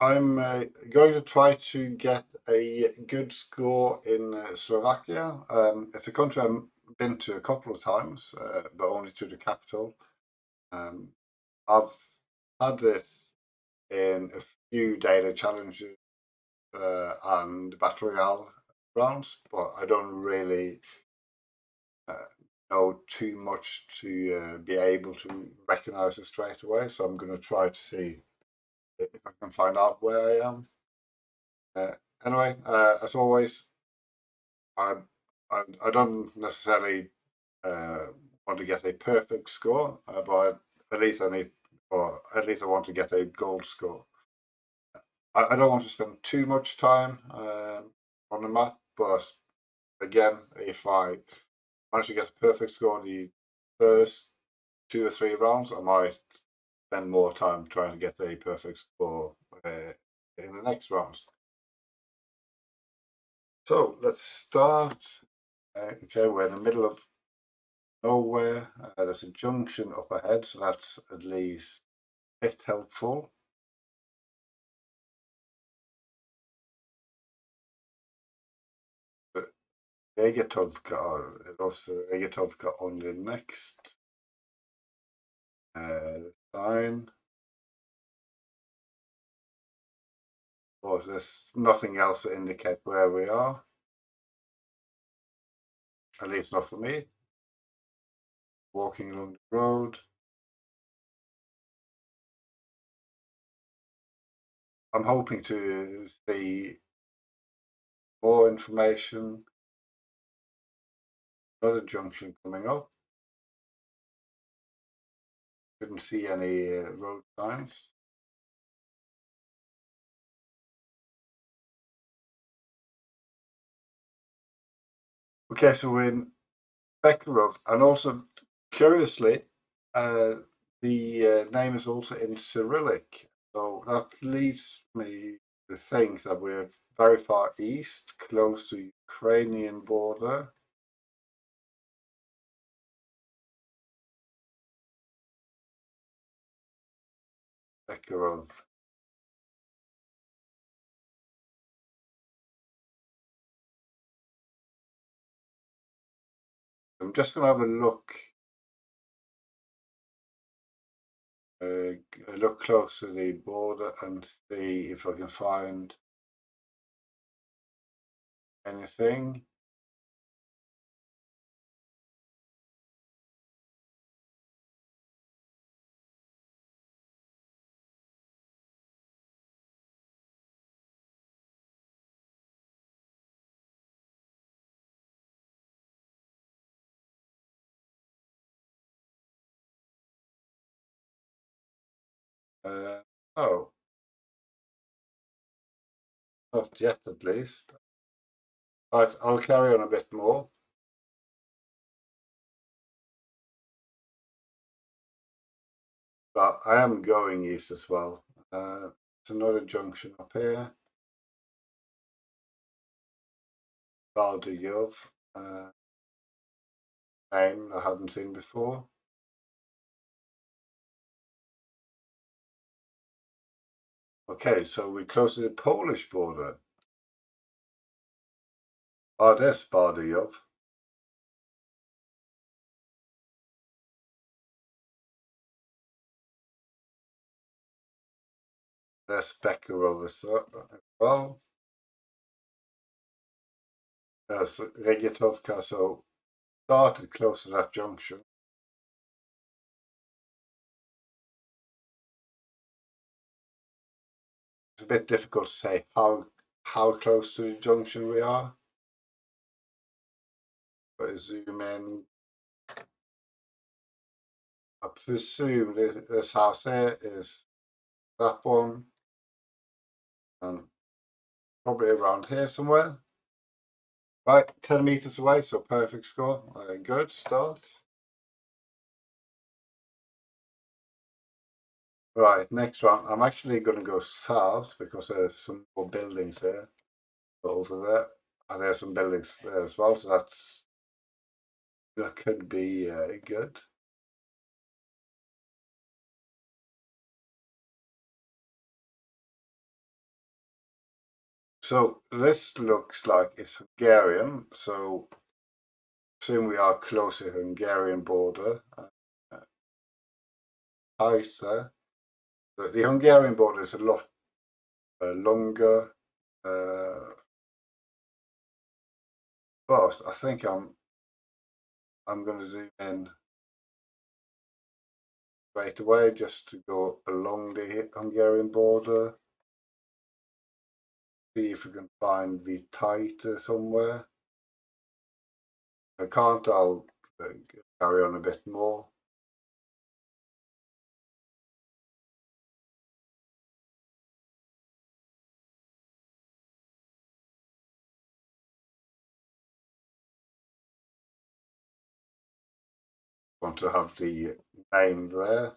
I'm going to try to get a good score in Slovakia. It's a country I've been to a couple of times, but only to the capital. Um, I've had this in a few daily challenges and battle royale rounds, but I don't really uh, know too much to be able to recognize it straight away. So I'm going to try to see if I can find out where I am. Uh, anyway, as always, I, I don't necessarily uh, want to get a perfect score, but at least I need, or at least I want to get a gold score. I don't want to spend too much time on the map, but again, if I manage to get a perfect score in the first 2 or 3 rounds, I might spend more time trying to get a perfect score in the next rounds. So let's start. Okay, we're in the middle of nowhere. There's a junction up ahead, so that's at least a bit helpful. But Regetovka on the next sign. But there's nothing else to indicate where we are. At least not for me. Walking along the road. I'm hoping to see more information. Another junction coming up. Couldn't see any road signs. Okay, so we're in Bekirov, and also curiously, uh, the name is also in Cyrillic. So that leads me to think that we're very far east, close to Ukrainian border. Bekirov. I'm just going to have a look close to the border and see if I can find anything. Uh, oh, not yet at least. Right, I'll carry on a bit more. But I am going east as well. It's another junction up here. Bardujov, name I haven't seen before. Okay, so we're close to the Polish border. Oh, there's Bardujov. There's Bekirov as well. There's Regetovka, so started close to that junction. It's a bit difficult to say how close to the junction we are. But I zoom in. I presume this house here is that one, and probably around here somewhere. Right, 10 meters away, so perfect score. Good start. Right, next round. I'm actually going to go south because there's some more buildings there over there, and there's some buildings there as well. So that could be good. So this looks like it's Hungarian, so assume we are close to the Hungarian border. Tighter. But the Hungarian border is a lot longer, but I think I'm going to zoom in right away just to go along the Hungarian border. See if we can find the tighter somewhere. If I can't, I'll carry on a bit more. Want to have the name there.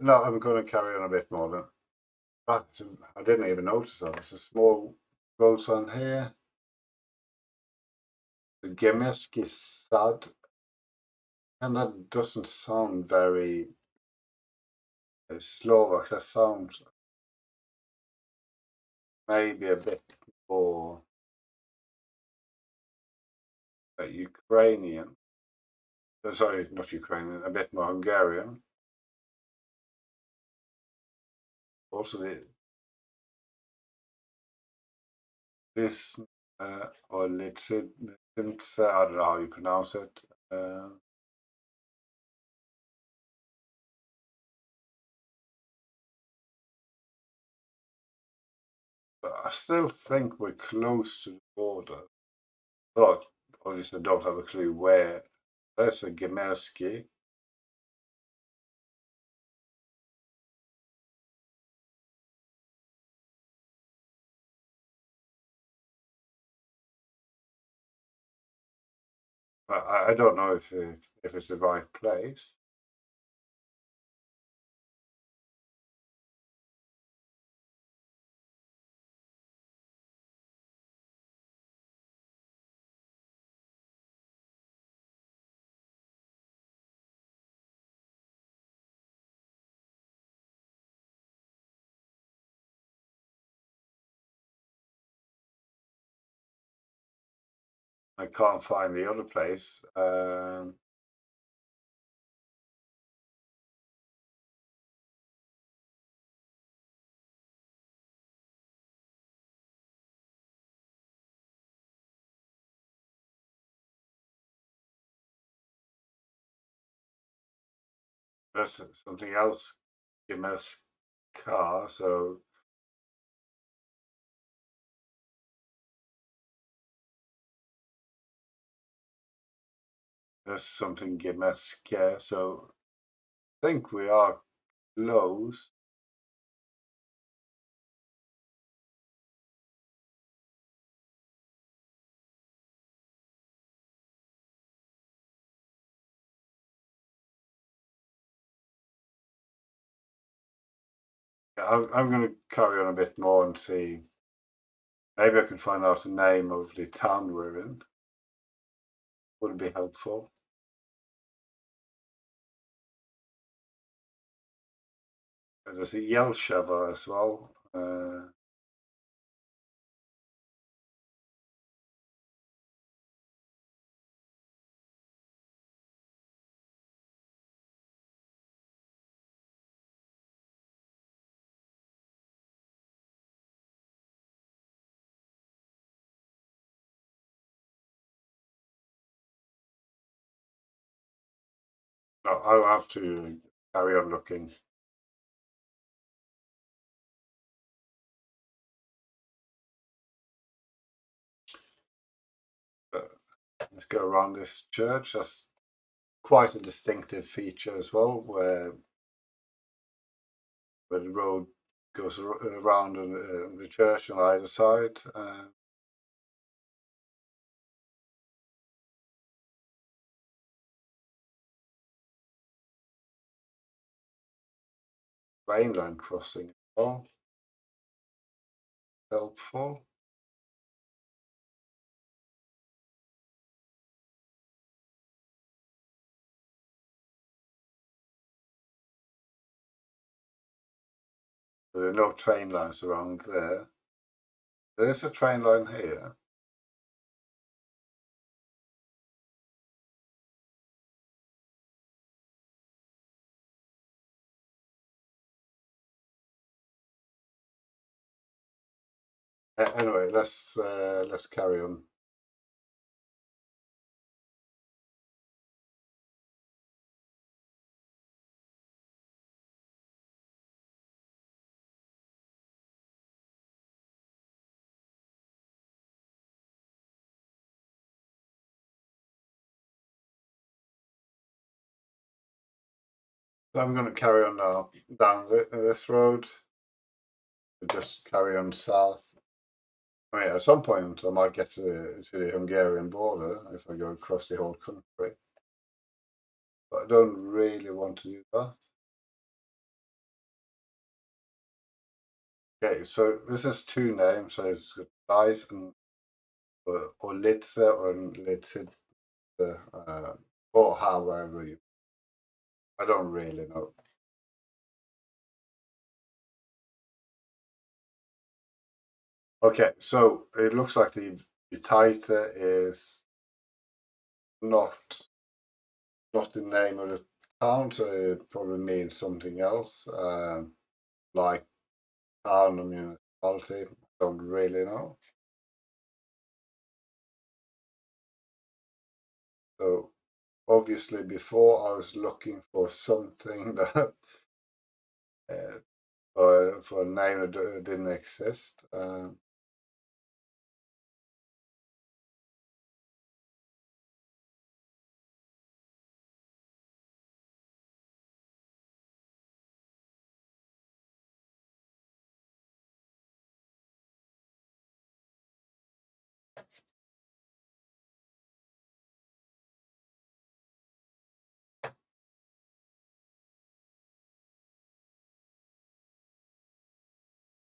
No, I'm going to carry on a bit more then. But I didn't even notice that. It's a small road on here. The Geoguessr, and that doesn't sound very Slovak. That sounds maybe a bit more Ukrainian. Sorry, not Ukrainian, a bit more Hungarian. Also, this, or Litsin, I don't know how you pronounce it. But I still think we're close to the border. But obviously, I don't have a clue where. There's a Gemersky. I don't know if it's the right place. I can't find the other place. There's something else. Gemersky. So there's something Gemersky. So I think we are close. Yeah, I'm going to carry on a bit more and see. Maybe I can find out the name of the town we're in. Would be helpful. There's a Yelsheva as well. No, I'll have to carry on looking. Let's go around this church. That's quite a distinctive feature as well, where the road goes around the church on either side. Train line crossing as well. Helpful. There are no train lines around there. There is a train line here. Anyway, let's carry on. So I'm going to carry on now down this road. Just carry on south. I mean, at some point I might get to the Hungarian border if I go across the whole country, but I don't really want to do that. Okay, so this is two names. So it's Dice and or Litze or Litzid, or however you. I don't really know. Okay, so it looks like the title is not not the name of the town, so it probably means something else, like town or municipality. Don't really know. So obviously, before I was looking for something that uh, for a name that didn't exist.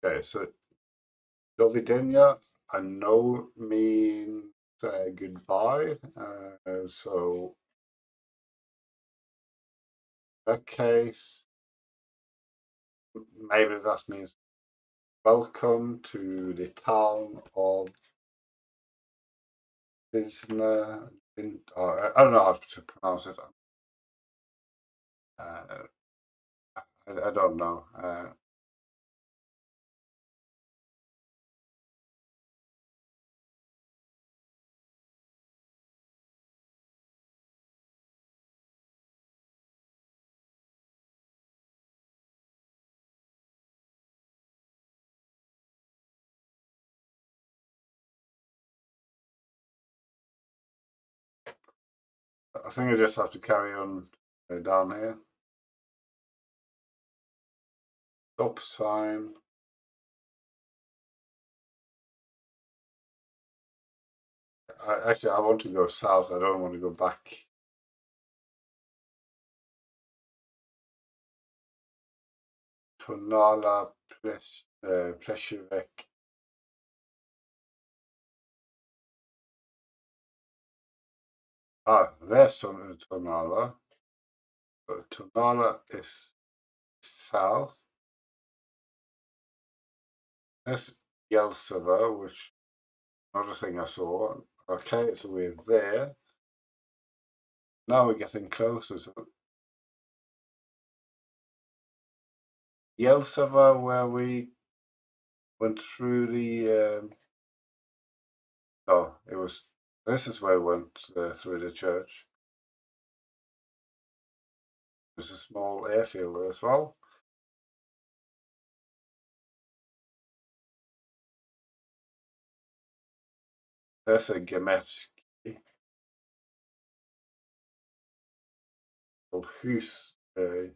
Okay, so Dovidenia, I know means goodbye. So in that case, maybe that means welcome to the town of Disna. I don't know how to pronounce it. Uh, I don't know. I think I just have to carry on down here. Stop sign. Actually, I want to go south. I don't want to go back. Tonala Pleshivek. Ah, there's Tonala. Tonala is south. There's Yeltsova, which another thing I saw. Okay, so we're there. Now we're getting closer. So Yeltsova, where we went through the. No, it was. This is where we went through the church. There's a small airfield as well. There's a Gemesk called Hutsen.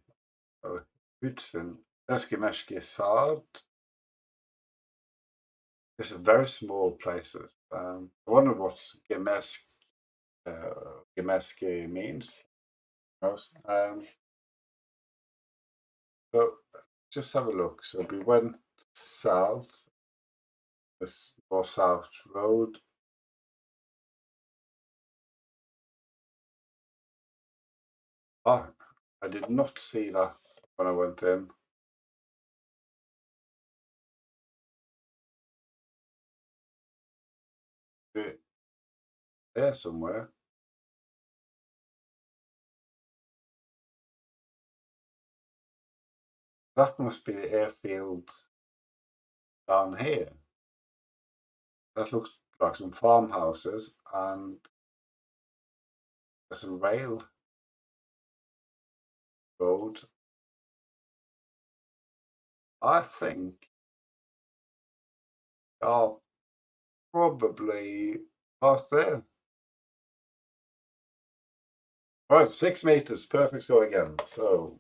There's Gemesk. It's very small places. I wonder what Gemesk means. So just have a look. So we went south, this more south road. Oh, I did not see that when I went in. There somewhere. That must be the airfield down here. That looks like some farmhouses and there's a rail road. I think are probably out there. Right, 6 meters, perfect score again. So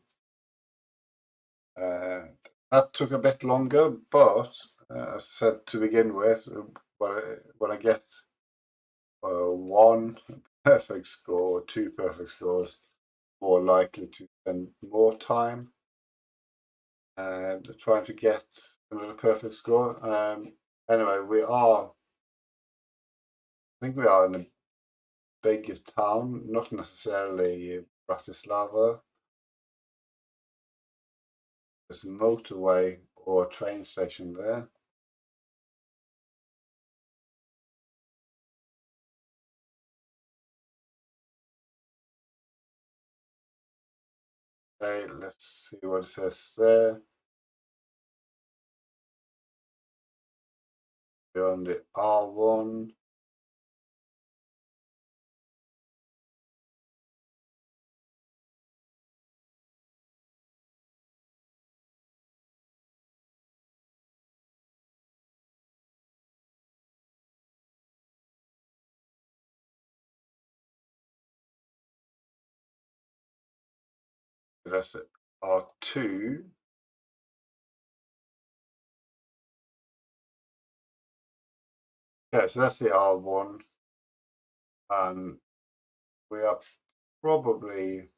uh, that took a bit longer, but as I said to begin with, when I get one perfect score, two perfect scores, more likely to spend more time and trying to get another perfect score. Anyway, I think we are in a bigger town, not necessarily Bratislava. There's a motorway or a train station there. Okay, let's see what it says there. We're on the R1. That's it. R2. Yeah, so that's the R1. And we are probably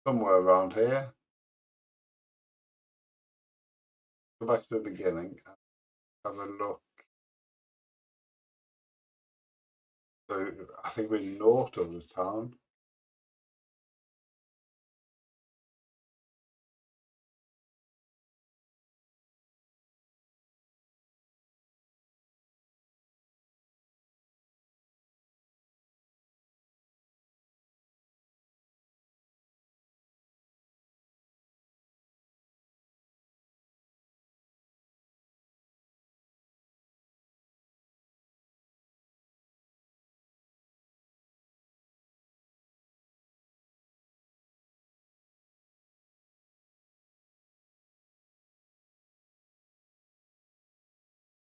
somewhere around here. Go back to the beginning and have a look. So I think we're north of the town.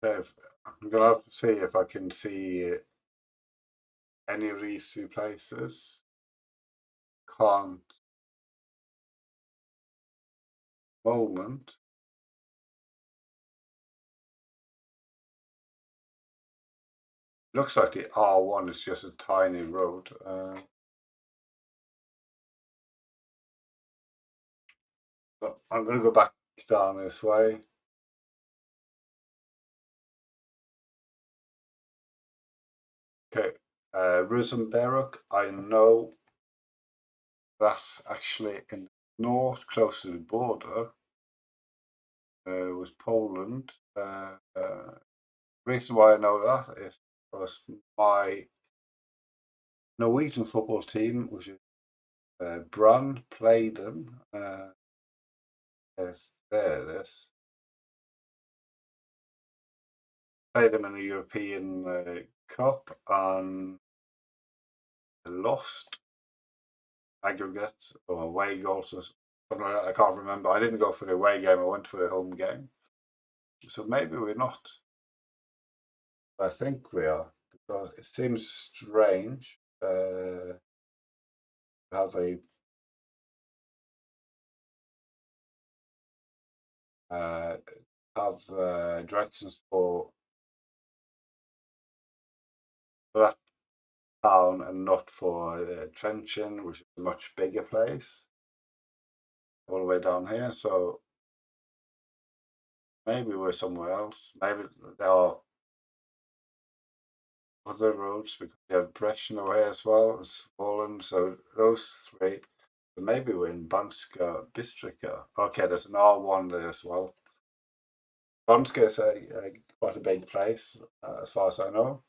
I'm gonna have to see if I can see any of these two places. Can't moment. Looks like the R1 is just a tiny road. But I'm gonna go back down this way. Okay, Rosenberg, I know That's actually in the north, close to the border with Poland. Reason why I know that is because my Norwegian football team, which is Brann, played them. There it is. Played them in the European Cup and lost aggregate or away goals or something like that. I can't remember. I didn't go for the away game. I went for the home game. So maybe we're not. I think we are because it seems strange to have a uh, directions for that town and not for Trenching, which is a much bigger place, all the way down here. So maybe we're somewhere else. Maybe there are other roads because we have Brezhnev here as well as Poland. So those three. So maybe we're in Banska Bystrica. Okay, there's an R1 there as well. Banska is quite a big place, as far as I know.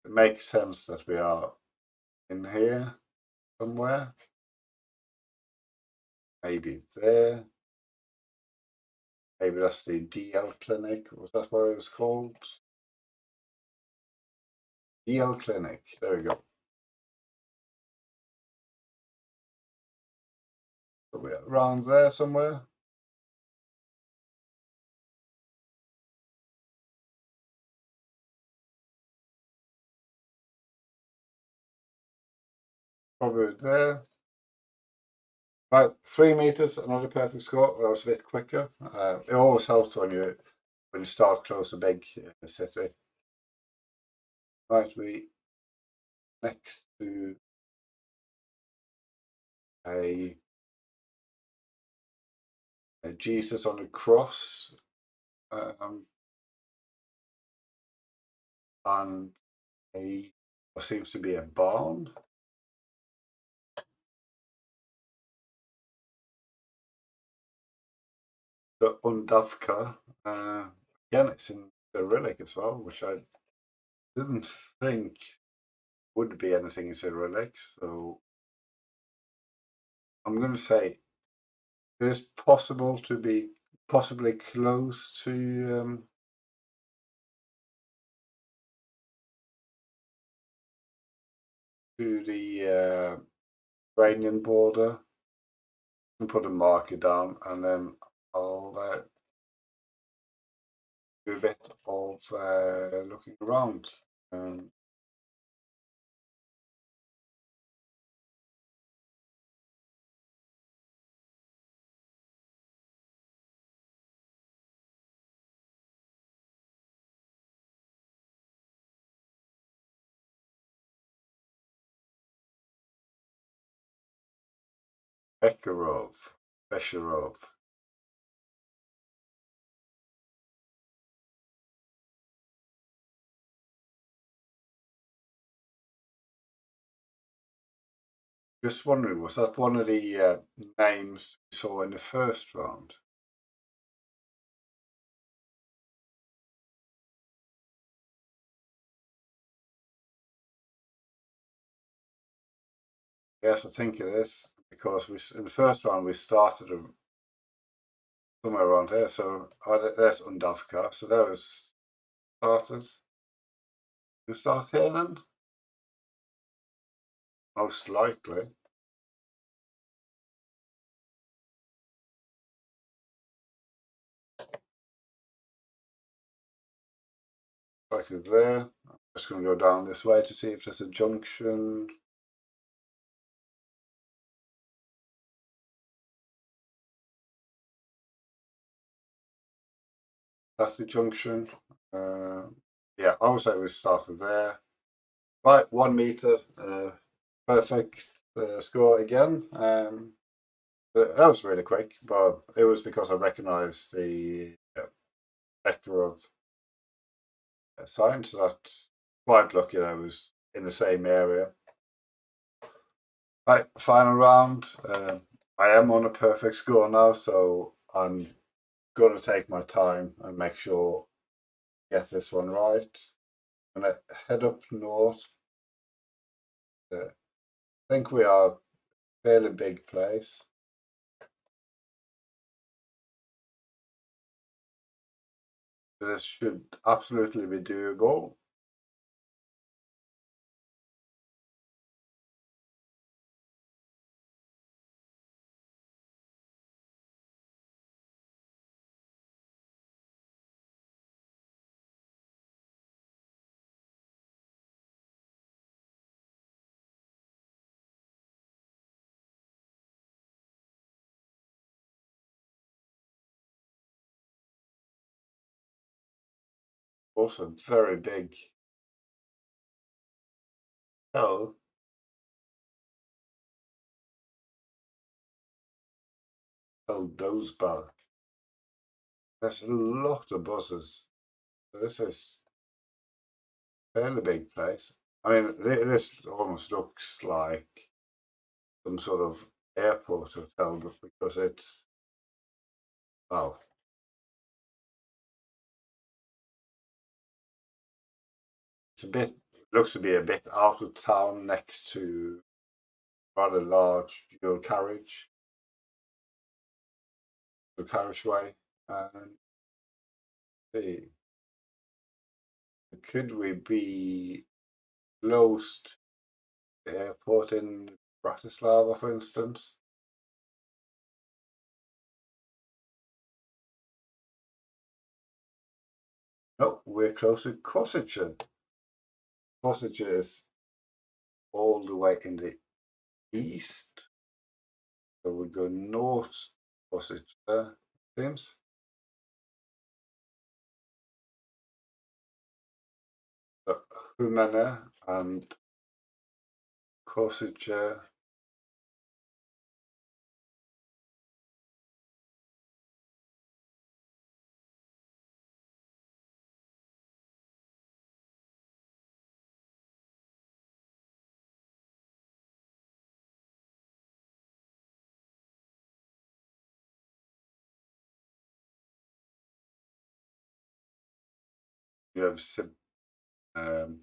It makes sense that we are in here somewhere. Maybe there. Maybe that's the DL clinic. Was that what it was called? DL clinic. There we go. So we're around there somewhere. Probably there. About 3 meters, another perfect score. That was a bit quicker. It always helps when you start close to big city. Right, we next to a Jesus on a cross, and what seems to be a barn. The Undavka, again, it's in Cyrillic as well, which I didn't think would be anything in Cyrillic. So I'm going to say it is possible to be possibly close to the Iranian border. And put a marker down, and then I'll do a bit of looking around. Besharov. Just wondering, was that one of the names we saw in the first round? Yes, I think it is because in the first round we started somewhere around here. So there's Undavka. So that was started. You start here then? Most likely. Likely there. I'm just going to go down this way to see if there's a junction. That's the junction. Yeah, I would say we started there. Right, 1 meter, perfect score again. That was really quick, but it was because I recognised the vector of science. So that's quite lucky that I was in the same area. Right, final round. I am on a perfect score now, so I'm going to take my time and make sure I get this one right. I'm going to head up north. I think we are a fairly big place. This should absolutely be doable. Also very big. Oh, oh, those bugs. There's a lot of buzzers. So this is a fairly big place. I mean, this almost looks like some sort of airport hotel, but because it's, well, it's a bit, looks to be a bit out of town next to rather large dual carriageway. And see, could we be close to the airport in Bratislava, for instance? No, we're close to Košice. Košice is all the way in the east. So we go north Košice, seems. So Humene and Košice. You have um,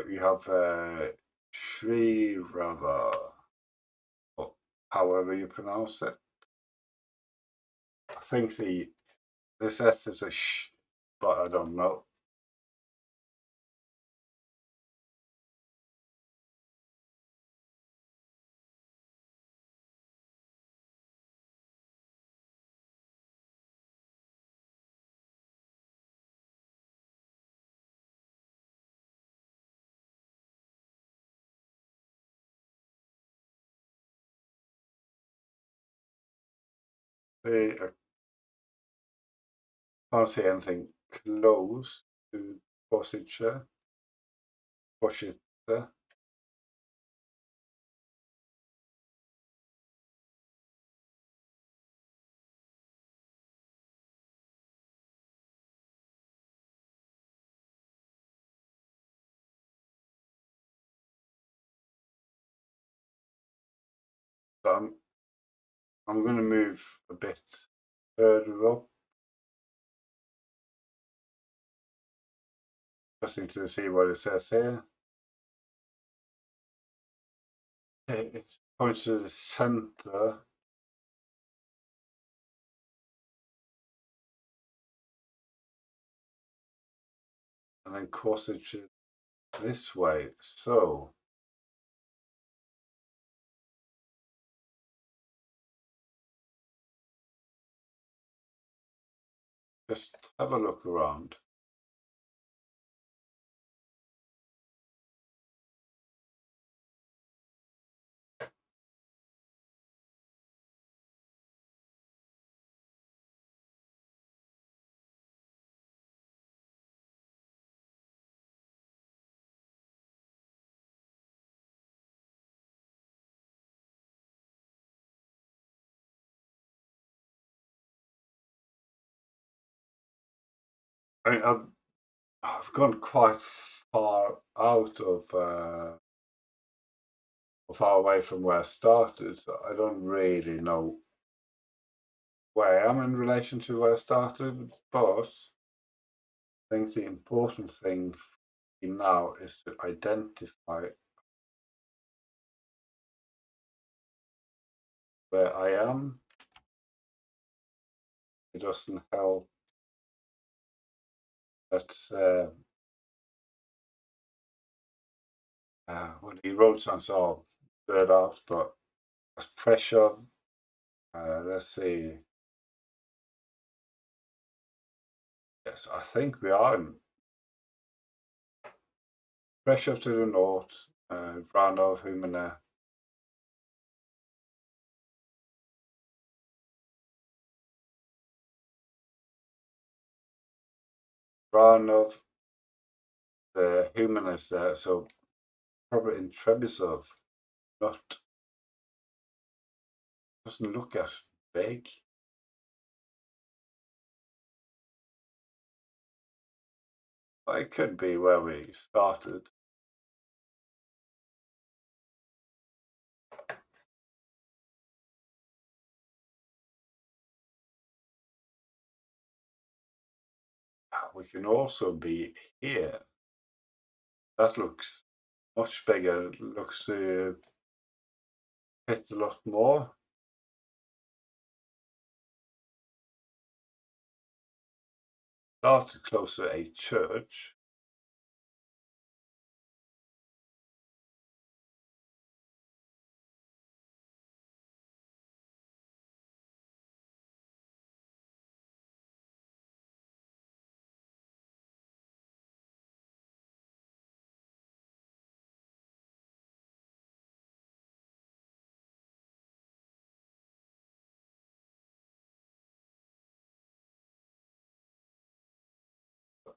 you have Sri Rava, or however you pronounce it. I think this S is a sh, but I don't know. I can't see anything close to Košice. Košice. So I'm going to move a bit further up, just to see what it says here. It points to the center. And then Košice this way. So just have a look around. I mean, I've gone quite far out far away from where I started. So I don't really know where I am in relation to where I started, but I think the important thing for me now is to identify where I am. It doesn't help that well, the road signs are blurred out, but as pressure. Let's see. Yes, I think we are in pressure to the north, round of Humana. Round of the Humanas there, so probably in Trebisov. Not doesn't look as big. But it could be where we started. We can also be here. That looks much bigger. It looks to fit a lot more. Started close to a church.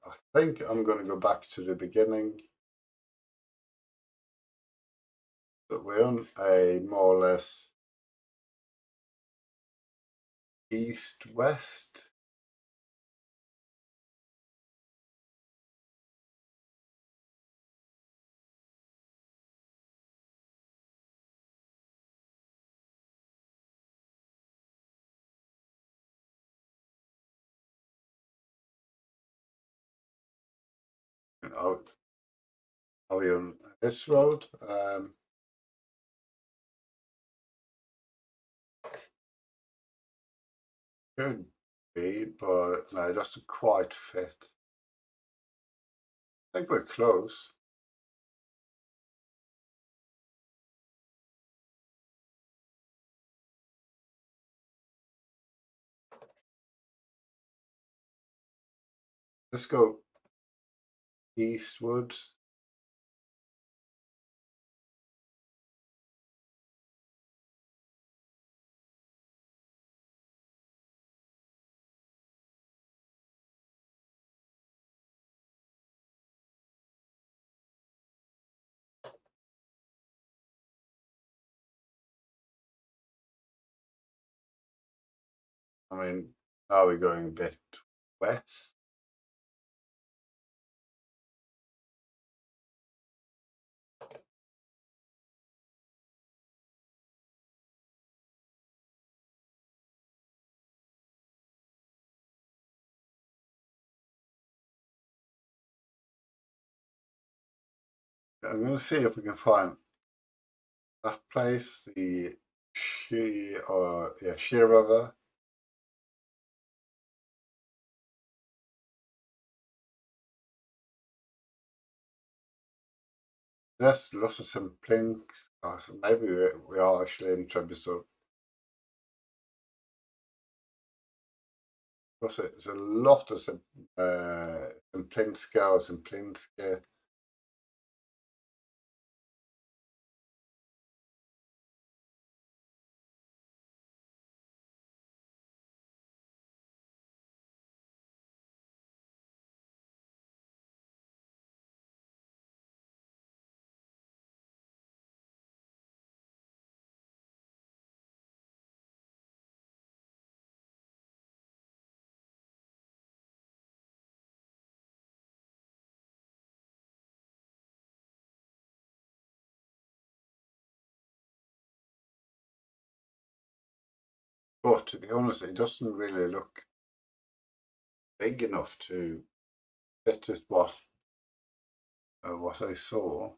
I think I'm going to go back to the beginning. But we're on a more or less east-west. Are we on this road? Could be, but no, it doesn't quite fit. I think we're close. Let's go eastwards. I mean, now we're going a bit west. I'm going to see if we can find that place, the She River. There's lots of some plinks. So maybe we are actually in Trebisov. There's a lot of some Plinska or some Plinske. But to be honest, it doesn't really look big enough to fit with what I saw.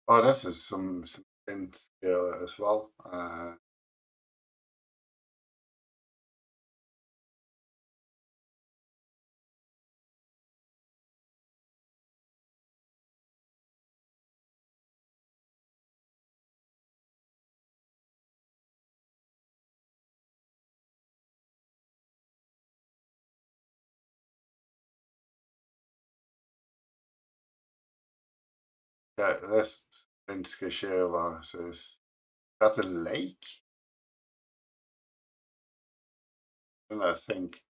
Oh, this is some hints here as well. Yeah, this Geoguessr is that a lake? And I think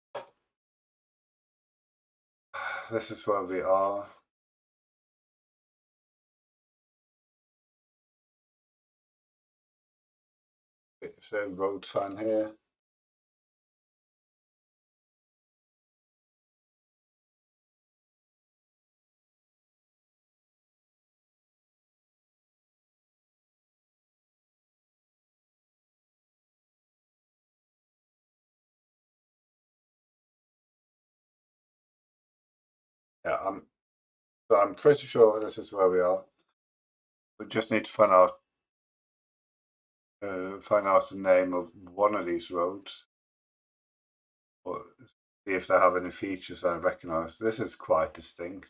this is where we are. It's a road sign here. Yeah, I'm pretty sure this is where we are. We just need to find out the name of one of these roads, or see if they have any features I recognise. This is quite distinct.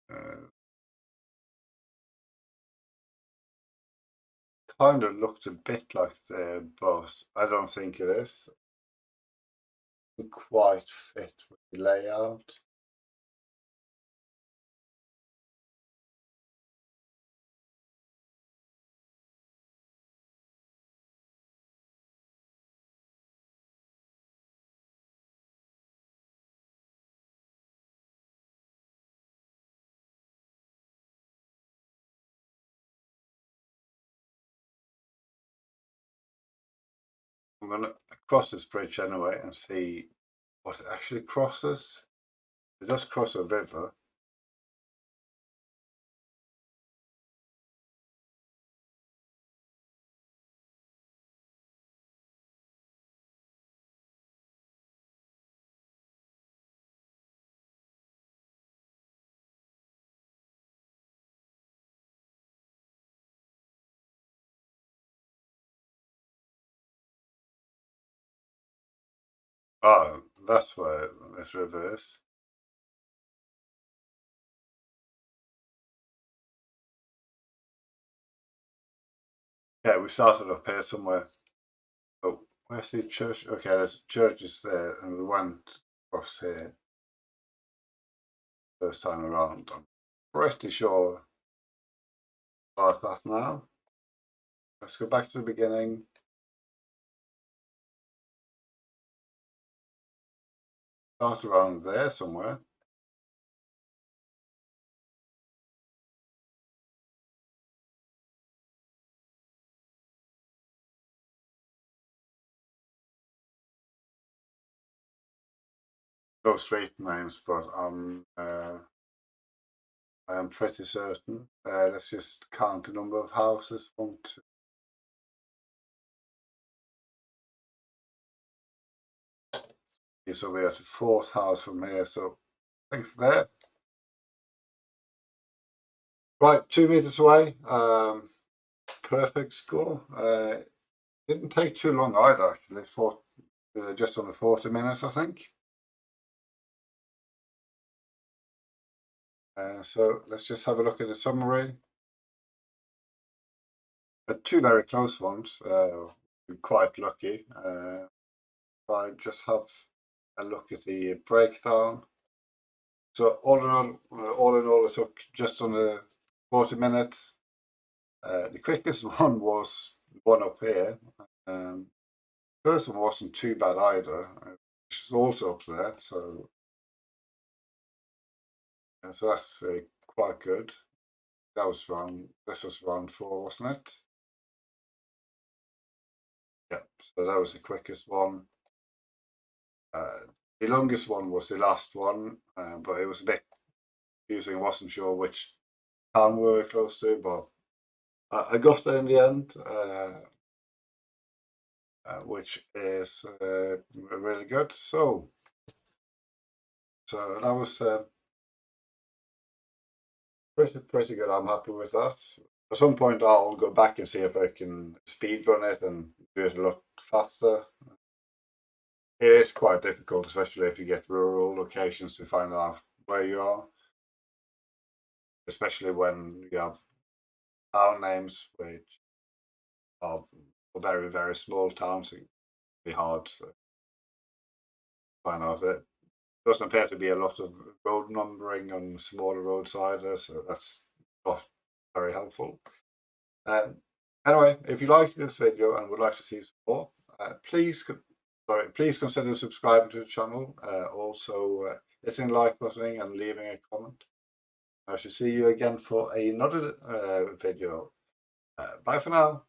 Uh, Kind of looked a bit like there, but I don't think it is. It quite fit with the layout. I'm gonna cross this bridge anyway and see what it actually crosses. It does cross a river. Oh, that's where this river is. Yeah, we started up here somewhere. Oh, where's the church? Okay, there's churches there, and we went across here first time around. I'm pretty sure about that now. Let's go back to the beginning. Start around there somewhere. No street names, but I am pretty certain. Let's just count the number of houses. One, two. Okay, so we're at the fourth house from here. So thanks for that. Right, 2 meters away. Perfect score. Didn't take too long either, actually. Just under 40 minutes, I think. So let's just have a look at the summary. Two very close ones. Quite lucky. I just have a look at the breakdown. So all in all, it took just under 40 minutes. The quickest one was one up here. First one wasn't too bad either, which is also up there. So that's quite good. This was round 4, wasn't it? Yep. So that was the quickest one. The longest one was the last one, but it was a bit confusing. I wasn't sure which town we were close to, but I got there in the end, which is really good. So that was pretty good. I'm happy with that. At some point, I'll go back and see if I can speed run it and do it a lot faster. It is quite difficult, especially if you get rural locations, to find out where you are, especially when you have town names which are very, very small towns. It can be hard to find out. It doesn't appear to be a lot of road numbering on smaller roads either, so that's not very helpful. Anyway, if you like this video and would like to see some more, please consider subscribing to the channel. Also, hitting the like button and leaving a comment. I shall see you again for another video. Bye for now.